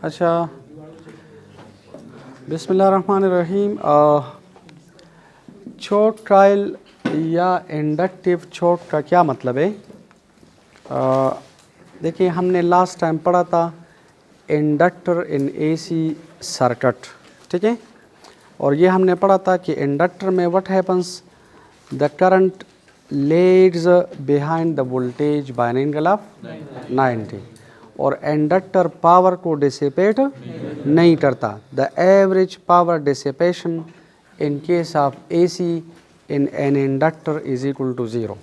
अच्छा, बिस्मिल्लाहिर्रहमानिर्रहीम। छोट ट्रायल या इंडक्टिव छोट का क्या मतलब है? देखिए, हमने लास्ट टाइम पढ़ा था इंडक्टर इन एसी सर्किट, ठीक है। और ये हमने पढ़ा था कि इंडक्टर में what happens, the current leads behind the voltage by an angle of 90, और इंडक्टर पावर को डिसिपेट नहीं करता। The average power dissipation in case of AC in an inductor is equal to 0।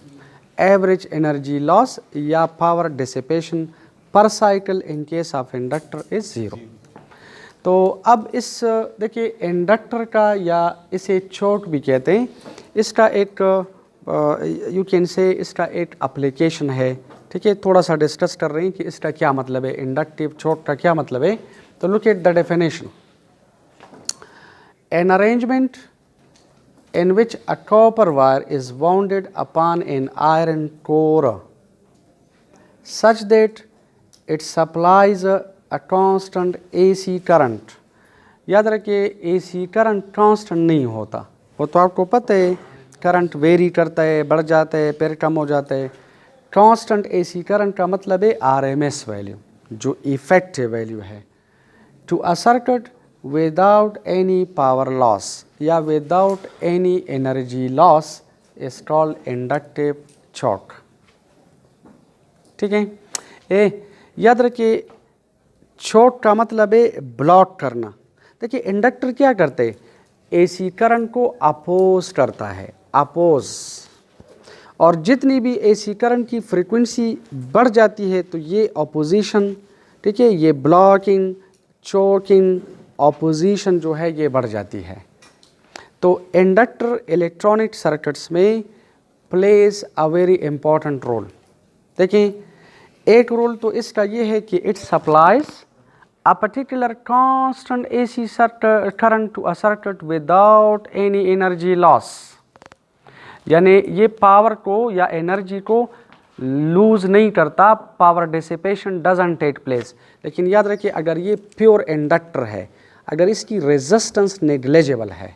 Average energy loss या power dissipation per cycle in case of inductor is 0। तो अब इस देखिए inductor का, या इसे छोट भी कहते हैं, इसका एक यू कैन से इसका एक एप्लीकेशन है, ठीक है। थोड़ा सा डिस्कस कर रहे हैं कि इसका क्या मतलब है, इंडक्टिव छोट का क्या मतलब है। तो look at the definition. An arrangement in which a copper wire is wounded upon an iron core such that it supplies a constant AC current। याद रखिए, AC करंट कांस्टेंट नहीं होता, वो तो आपको पता है, करंट वेरी करता है, बढ़ जाता है, फिर कम हो जाता है। कांस्टेंट AC करंट का मतलब है RMS वैल्यू, जो इफेक्टिव वैल्यू है। To a circuit without any power loss या without any energy loss is called inductive choke, ठीक है। याद रखिए, शॉक का मतलब है ब्लॉक करना। देखिए, इंडक्टर क्या करते हैं, एसी करंट को अपोज करता है, अपोज। और जितनी भी एसी करंट की फ्रीक्वेंसी बढ़ जाती है तो ये अपोजिशन, ठीक है, ये ब्लॉकिंग, चोकिंग, ऑपोजिशन जो है ये बढ़ जाती है। तो इंडक्टर इलेक्ट्रॉनिक सर्किट्स में plays a very important role. देखिए, एक रोल तो इसका ये है कि it supplies a particular constant AC current to a circuit without any energy loss, यानी ये पावर को या एनर्जी को लूज नहीं करता, power dissipation doesn't take place. लेकिन याद रखिए, अगर ये प्योर इंडक्टर है, अगर इसकी रेजिस्टेंस नेग्लिजिबल है,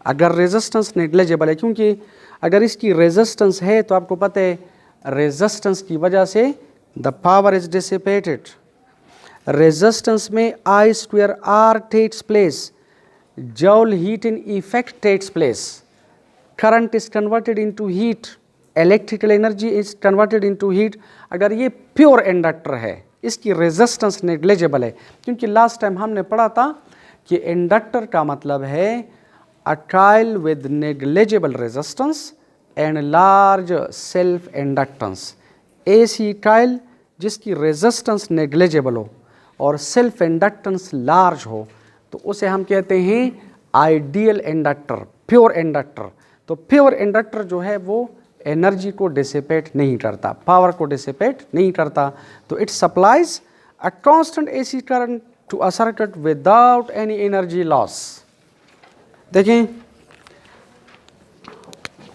अगर रेजिस्टेंस नेग्लिजिबल है, क्योंकि अगर इसकी रेजिस्टेंस है तो आपको पता है रेजिस्टेंस की वजह से the power is dissipated. Resistance में I²R takes place, joule heating effect takes place, current is converted into heat, electrical energy is converted into heat. अगर ये प्योर इंडक्टर है, इसकी रेजिस्टेंस नेग्लिजिबल है, क्योंकि लास्ट टाइम हमने पढ़ा था कि इंडक्टर का मतलब है a coil with negligible resistance and large self inductance. AC coil जिसकी रेजिस्टेंस नेग्लिजिबल हो और सेल्फ इंडक्टेंस लार्ज हो, तो उसे हम कहते हैं आइडियल इंडक्टर, प्योर इंडक्टर। तो प्योर इंडक्टर जो है वो एनर्जी को डिसिपेट नहीं करता, पावर को डिसिपेट नहीं करता। तो it supplies a constant AC current to a circuit without any energy loss. देखें,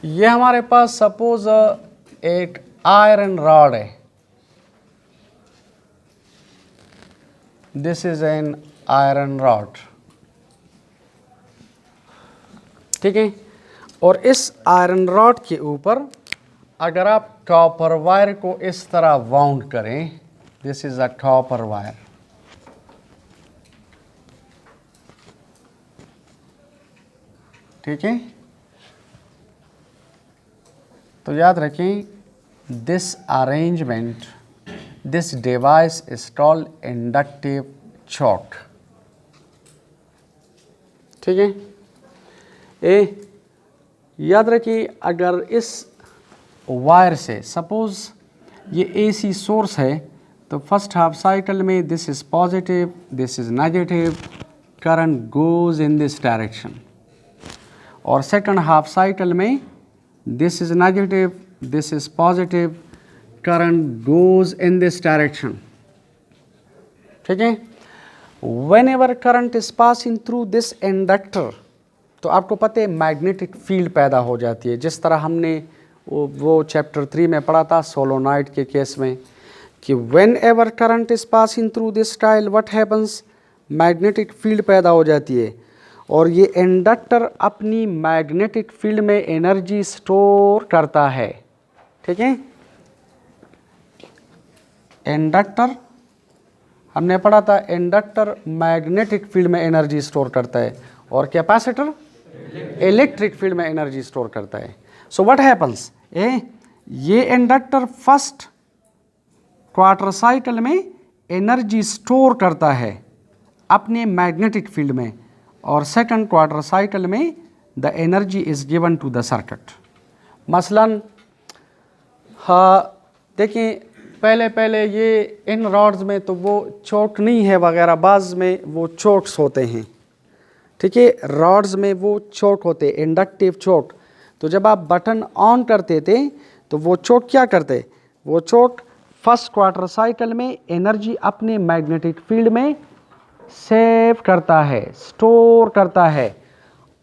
ये हमारे पास सपोज एक आयरन रॉड है, this is an iron rod, ठीक है। और इस आयरन रॉड के ऊपर अगर आप कॉपर वायर को इस तरह वाउंड करें, this is a copper wire, ठीक है। तो याद रखें, this arrangement, this device is called inductive choke, ठीक है। याद रखिए, अगर इस वायर से सपोज ये एसी सोर्स है, तो फर्स्ट हाफ साइकिल में this is positive, this is negative, current goes in this direction. और सेकंड हाफ साइकिल में this is negative, this is positive, current goes in this direction, ठीक है। Whenever current is passing through this inductor, तो आपको पता है magnetic field पैदा हो जाती है, जिस तरह हमने वो चैप्टर 3 में पढ़ा था सोलोनॉइड के केस में कि when ever current is passing through this coil what happens, magnetic field पैदा हो जाती है और ये इंडक्टर अपनी मैग्नेटिक फील्ड में एनर्जी स्टोर करता है। ठीक है, इंडक्टर हमने पढ़ा था, इंडक्टर मैग्नेटिक फील्ड में एनर्जी स्टोर करता है और कैपेसिटर इलेक्ट्रिक फील्ड में एनर्जी स्टोर करता है। सो व्हाट हैपन्स, ये इंडक्टर फर्स्ट क्वार्टर साइकिल में एनर्जी स्टोर करता है अपने मैग्नेटिक फील्ड में और सेकंड क्वार्टर साइकिल में the energy is given to the circuit. मसलन देखिए पहले ये इन रॉड्स में तो वो चोक नहीं है वगैरह, बाज़ में वो चोक्स होते हैं। ठीक है, रॉड्स में वो चोक होते, इंडक्टिव चोक। तो जब आप बटन ऑन करते थे तो वो चोक क्या करते, वो चोक फर्स्ट क्वार्टर साइकिल में एनर्जी अपने मैग्नेटिक फील्ड में सेव करता है, स्टोर करता है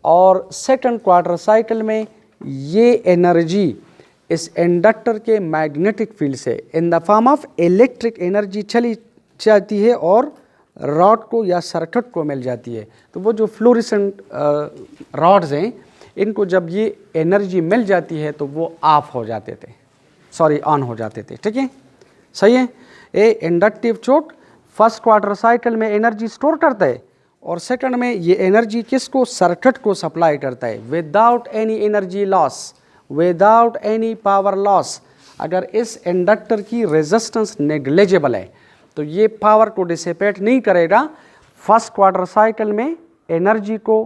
और सेकंड क्वार्टर साइकिल में ये एनर्जी इस इंडक्टर के मैग्नेटिक फील्ड से in the form of electric energy चली जाती है और रॉड को या सर्किट को मिल जाती है। तो वो जो फ्लोरेसेंट रॉड्स हैं इनको जब ये एनर्जी मिल जाती है तो वो ऑफ हो जाते थे, सॉरी ऑन हो जाते थे। ठीक है, सही है। ए इंडक्टिव चोक फर्स्ट क्वार्टर साइकिल में एनर्जी स्टोर करता है और सेकंड में ये एनर्जी किसको, सर्किट को सप्लाई करता है without any energy loss, without any power loss. अगर इस इंडक्टर की रेजिस्टेंस नेग्लिजिबल है तो ये पावर को डिसिपेट नहीं करेगा, फर्स्ट क्वार्टर साइकिल में एनर्जी को,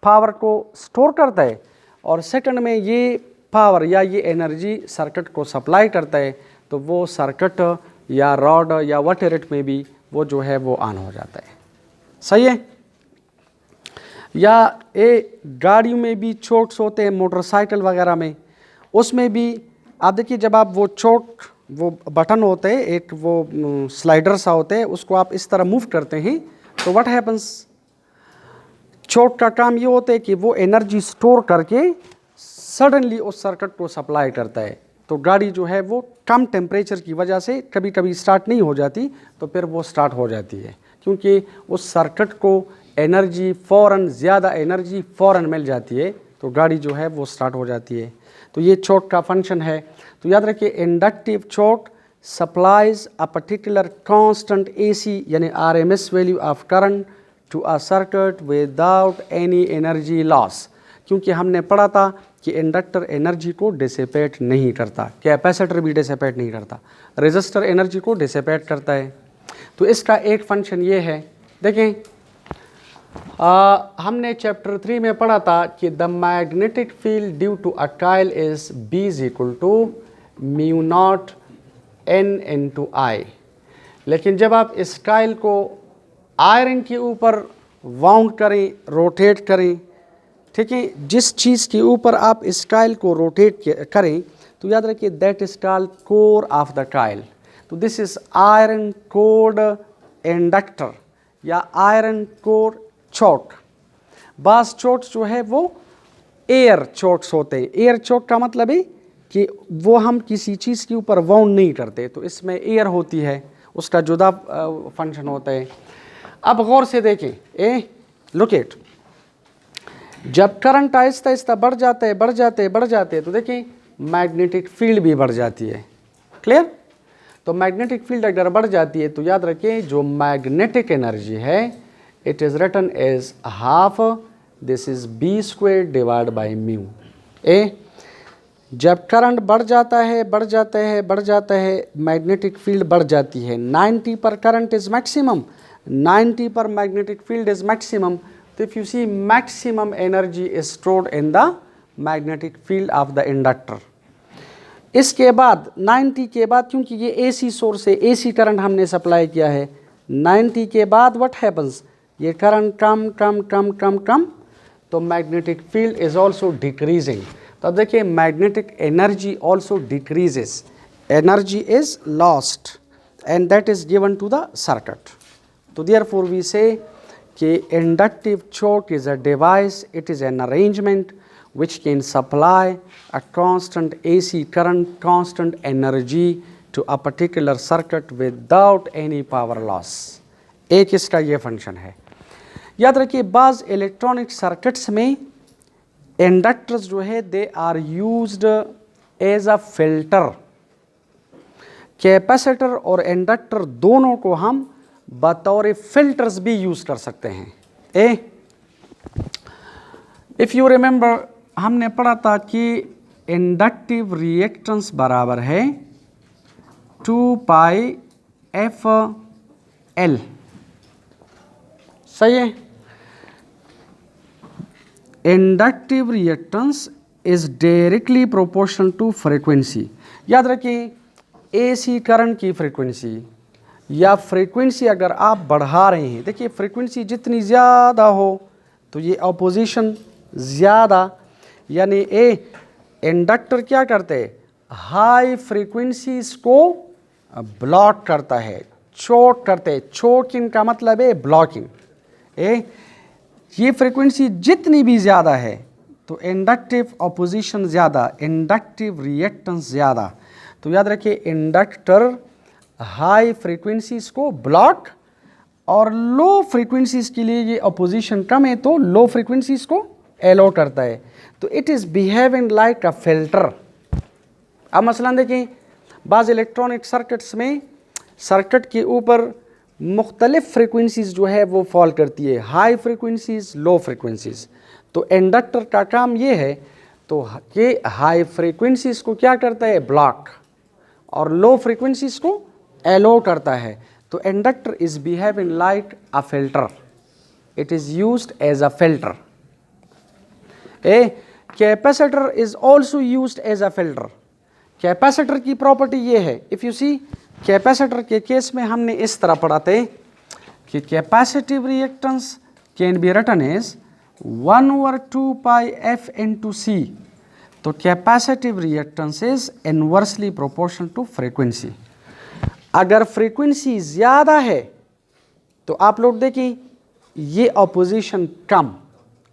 पावर को स्टोर करता है और सेकंड में ये पावर या ये एनर्जी सर्किट को सप्लाई करता है तो वो सर्किट या रॉड या वट एवर में भी वो जो है वो ऑन हो जाता है। सही है। या गाड़ियों में भी चोक्स होते हैं, मोटरसाइकिल वगैरह में, उसमें भी आप देखिए जब आप वो चोक, वो बटन होते हैं, एक वो स्लाइडर सा होते हैं, उसको आप इस तरह मूव करते हैं तो व्हाट हैपन्स, चोक का काम ये होता है कि वो एनर्जी स्टोर करके सडनली उस सर्किट को सप्लाई करता है। तो गाड़ी जो है वो कम टेम्परेचर की वजह से कभी कभी स्टार्ट नहीं हो जाती तो फिर वो स्टार्ट हो जाती है क्योंकि उस सर्किट को एनर्जी फ़ौरन, ज़्यादा एनर्जी फ़ौरन मिल जाती है तो गाड़ी जो है वो स्टार्ट हो जाती है। तो ये चोक का फंक्शन है। तो याद रखिए inductive choke supplies a particular constant AC यानी RMS value of current to a circuit without any energy loss. क्योंकि हमने पढ़ा था कि इंडक्टर एनर्जी को डिसिपेट नहीं करता, कैपेसिटर भी डिसिपेट नहीं करता, रेजिस्टर एनर्जी को डिसिपेट करता है। तो इसका एक फंक्शन ये है, देखें हमने चैप्टर 3 में पढ़ा था कि the magnetic field due to a coil is B is equal to mu naught N into I. लेकिन जब आप इस कॉइल को आयरन के ऊपर वाउंड करें, रोटेट करें, ठीक है, जिस चीज़ के ऊपर आप इस कॉइल को रोटेट करें तो याद रखिए that is called core of the coil. तो this is iron cored inductor या आयरन कोर चोक। बास चोक जो है वो एयर चोक्स होते हैं। एयर चोक का मतलब है कि वो हम किसी चीज़ के ऊपर वाउंड नहीं करते, तो इसमें एयर होती है, उसका जुदा फंक्शन होता है। अब गौर से देखें, लुक एट, जब करंट आहिस्ता आहिस्ता बढ़ जाता है, बढ़ जाते हैं तो देखें मैग्नेटिक फील्ड भी बढ़ जाती है। क्लियर। तो मैग्नेटिक फील्ड अगर बढ़ जाती है तो याद रखें जो मैग्नेटिक एनर्जी है it is written as half, this is B square divide by mu. जब करंट बढ़ जाता है मैग्नेटिक फील्ड बढ़ जाती है। 90 पर करंट इज मैक्सिमम, 90 पर मैग्नेटिक फील्ड इज मैक्सिमम। तो if you see maximum energy is stored in the magnetic field of the inductor. इसके बाद 90 के बाद, क्योंकि ये AC सोर्स है, AC करंट हमने सप्लाई किया है, 90 के बाद व्हाट हैपन्स, ये करंट कम तो magnetic field is also decreasing. तो अब देखिए magnetic energy also decreases, energy is lost and that is given to the circuit. तो देयरफॉर वी से कि inductive choke is a device, it is an arrangement which can supply a constant AC current, constant energy to a particular circuit without any power loss. एक इसका ये function है। याद रखिए बाज electronic circuits में inductors जो है they are used as a filter. Capacitor और इंडक्टर दोनों को हम बतौर फिल्टर्स भी यूज कर सकते हैं। इफ यू रिमेंबर हमने पढ़ा था कि इंडक्टिव रिएक्टेंस बराबर है 2 पाई एफ एल, सही है। Inductive reactance is directly proportional to frequency. याद रखिए एसी करंट की फ्रीक्वेंसी या फ्रीक्वेंसी अगर आप बढ़ा रहे हैं, देखिए फ्रीक्वेंसी जितनी ज़्यादा हो तो ये अपोजिशन ज़्यादा, यानी इंडक्टर क्या करते हैं, हाई फ्रीक्वेंसीज को ब्लॉक करता है, चोक करते हैं। चोकिंग का मतलब है ब्लॉकिंग। ये फ्रीक्वेंसी जितनी भी ज़्यादा है तो इंडक्टिव अपोजिशन ज़्यादा, इंडक्टिव रिएक्टेंस ज़्यादा। तो याद रखिए इंडक्टर हाई फ्रीक्वेंसीज को ब्लॉक, और लो फ्रीक्वेंसीज के लिए ये अपोजिशन कम है तो लो फ्रीक्वेंसीज को एलो करता है। तो it is behaving like a filter. अब मसलन देखिए बाज़ इलेक्ट्रॉनिक सर्किट्स में सर्किट के ऊपर मुख्तलिफ फ्रीक्वेंसीज जो है वो फॉल करती है, हाई फ्रीक्वेंसीज, लो फ्रीक्वेंसीज। तो इंडक्टर का काम ये है तो कि हाई फ्रीक्वेंसीज को क्या करता है, ब्लॉक, और लो फ्रीक्वेंसीज को एलो करता है। तो inductor is behaving like a filter, it is used as a filter. Capacitor is also used as a filter. Capacitor की प्रॉपर्टी ये है, इफ यू सी कैपेसिटर के केस में हमने इस तरह पढ़ाते कि capacitive reactance can be written as 1/2 pi F into C. तो capacitive reactance is inversely proportional to frequency. अगर फ्रीक्वेंसी ज़्यादा है तो आप लोग देखिए ये अपोजिशन कम,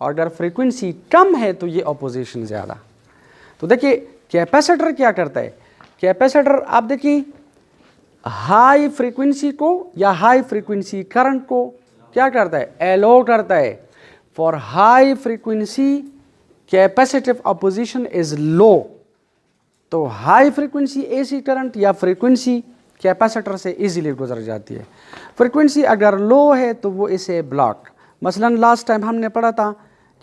और अगर फ्रीक्वेंसी कम है तो ये अपोजिशन ज़्यादा। तो देखिए कैपेसिटर क्या करता है, कैपेसिटर आप देखिए हाई फ्रीक्वेंसी को या हाई फ्रीक्वेंसी करंट को क्या करता है, एलो करता है। For high frequency capacitive opposition is low. तो हाई फ्रीक्वेंसी एसी करंट या फ्रीक्वेंसी कैपेसिटर से इजीली गुजर जाती है। फ्रीक्वेंसी अगर लो है तो वो इसे ब्लॉक। मसलन लास्ट टाइम हमने पढ़ा था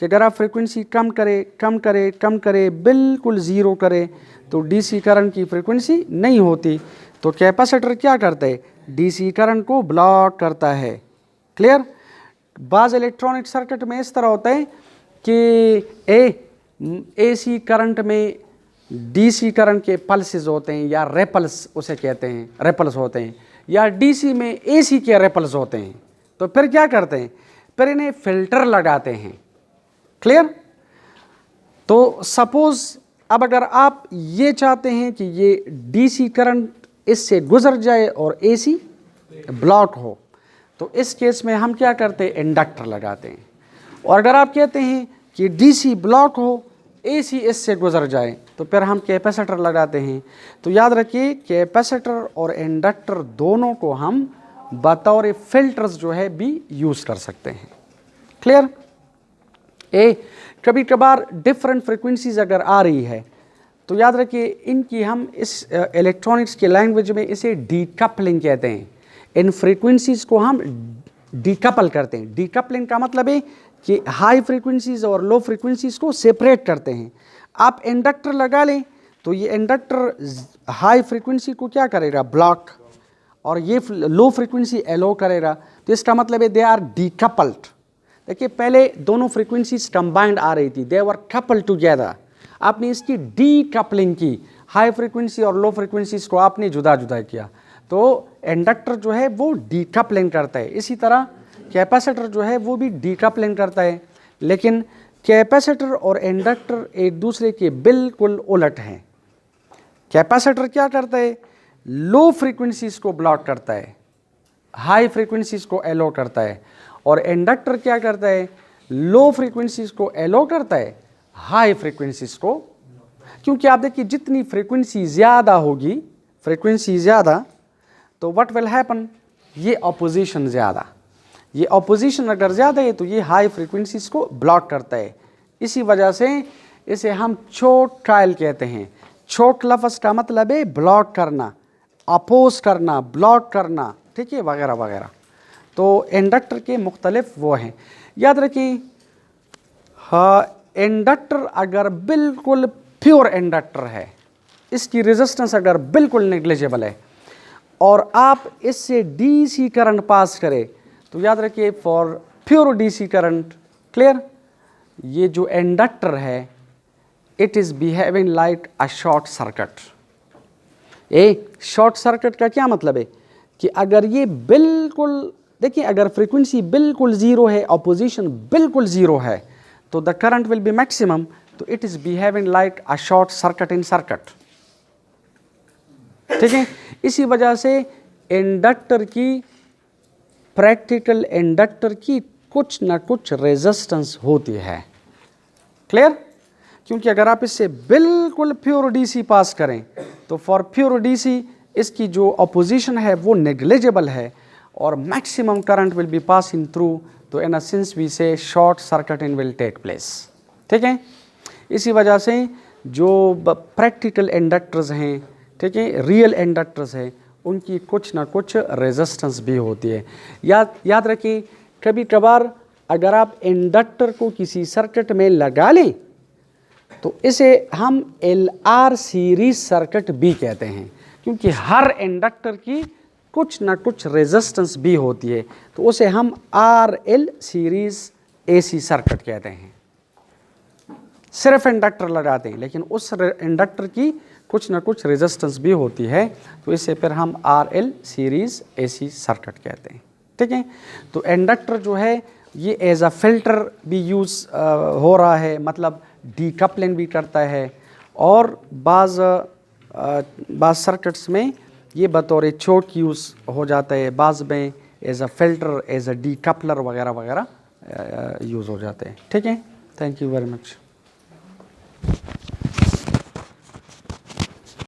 कि अगर आप फ्रीक्वेंसी कम करे कम करे कम करे बिल्कुल ज़ीरो करे तो डीसी करंट की फ्रीक्वेंसी नहीं होती। तो कैपेसिटर क्या करता है, डीसी करंट को ब्लॉक करता है। क्लियर। बाज़ इलेक्ट्रॉनिक सर्किट में इस तरह होता है कि एसी करंट में डीसी करंट के पल्सेस होते हैं या रेपल्स उसे कहते हैं, रेपल्स होते हैं, या डीसी में एसी के रेपल्स होते हैं। तो फिर क्या करते हैं, फिर इन्हें फिल्टर लगाते हैं। क्लियर। तो सपोज अब अगर आप ये चाहते हैं कि ये डीसी करंट इससे गुजर जाए और एसी ब्लॉक हो, तो इस केस में हम क्या करते हैं, इंडक्टर लगाते हैं। और अगर आप कहते हैं कि डीसी ब्लॉक हो, एसी इससे गुजर जाए, तो फिर हम कैपेसिटर लगाते हैं। तो याद रखिए कैपेसिटर और इंडक्टर दोनों को हम बतौर फिल्टर्स जो है भी यूज़ कर सकते हैं। क्लियर। कभी कभार डिफरेंट फ्रीक्वेंसीज अगर आ रही है तो याद रखिए इनकी हम इस इलेक्ट्रॉनिक्स के लैंग्वेज में इसे डीकपलिंग कहते हैं। इन फ्रीक्वेंसीज को हम डीकपल करते हैं। डीकपलिंग का मतलब है कि हाई फ्रीक्वेंसीज और लो फ्रीक्वेंसीज को सेपरेट करते हैं। आप इंडक्टर लगा लें तो ये इंडक्टर हाई फ्रीक्वेंसी को क्या करेगा, ब्लॉक, और ये लो फ्रीक्वेंसी एलो करेगा। तो इसका मतलब है दे आर डीकपल्ड। देखिए पहले दोनों फ्रीक्वेंसीज कंबाइंड आ रही थी, दे वर कपल्ड टुगेदर। आपने इसकी डीकपलिंग की, हाई फ्रीक्वेंसी और लो फ्रीक्वेंसीज को आपने जुदा जुदा किया, तो इंडक्टर जो है वो डीकपलिंग करता है। इसी तरह कैपेसिटर जो है वो भी डीकपलिंग करता है। लेकिन कैपेसिटर और इंडक्टर एक दूसरे के बिल्कुल उलट हैं। कैपेसिटर क्या करता है, लो फ्रीक्वेंसीज को ब्लॉक करता है, हाई फ्रीक्वेंसीज को एलो करता है। और इंडक्टर क्या करता है, लो फ्रीक्वेंसीज को एलो करता है हाई फ्रीक्वेंसीज को, क्योंकि आप देखिए जितनी फ्रीक्वेंसी ज़्यादा होगी, फ्रीक्वेंसी ज़्यादा, तो व्हाट विल हैपन, ये अपोजिशन ज़्यादा, ये अपोजिशन अगर ज़्यादा है तो ये हाई फ्रीक्वेंसीज को ब्लॉक करता है। इसी वजह से इसे हम चोट ट्रायल कहते हैं। चोट लफ्ज़ का मतलब है ब्लॉक करना, अपोज करना, ब्लॉक करना, ठीक है, वगैरह वगैरह। तो इंडक्टर के मुख्तलिफ वो हैं, याद रखिए। हाँ, इंडक्टर अगर बिल्कुल प्योर इंडक्टर है, इसकी रेजिस्टेंस अगर बिल्कुल नेग्लिजिबल है और आप इससे डीसी करंट पास करें, तो याद रखिए for pure DC current, clear, ये जो इंडक्टर है it is behaving like a short circuit. Short circuit का क्या मतलब है कि अगर ये बिल्कुल, देखिए अगर फ्रीक्वेंसी बिल्कुल ज़ीरो है, अपोजिशन बिल्कुल ज़ीरो है, तो the current will be maximum, तो it is behaving like a short circuit in circuit, ठीक है। इसी वजह से इंडक्टर की, प्रैक्टिकल इंडक्टर की कुछ ना कुछ रेजिस्टेंस होती है, क्लियर, क्योंकि अगर आप इससे बिल्कुल प्योर डीसी पास करें तो फॉर प्योर डीसी इसकी जो अपोजिशन है वो नेग्लिजिबल है और maximum current will be passing through, तो in a sense we say short circuiting will take place, ठीक है। इसी वजह से जो प्रैक्टिकल इंडक्टर्स हैं, ठीक है, रियल इंडक्टर्स हैं, उनकी कुछ ना कुछ रेजिस्टेंस भी होती है। याद रखिए, कभी कभार अगर आप इंडक्टर को किसी सर्किट में लगा लें तो इसे हम LR सीरीज सर्किट भी कहते हैं, क्योंकि हर इंडक्टर की कुछ ना कुछ रेजिस्टेंस भी होती है, तो उसे हम RL सीरीज AC सर्किट कहते हैं। सिर्फ इंडक्टर लगाते हैं लेकिन उस इंडक्टर की कुछ ना कुछ रेजिस्टेंस भी होती है, तो इसे फिर हम RL सीरीज AC सर्किट कहते हैं, ठीक है। तो इंडक्टर जो है ये एज अ फिल्टर भी यूज़ हो रहा है, मतलब डीकपलिंग भी करता है, और बाज़ सर्किट्स में ये बतौर चोट यूज़ हो जाता है, बाज़ में as a filter, as a decoupler वगैरह वगैरह यूज़ हो जाते हैं, ठीक है। Thank you very much.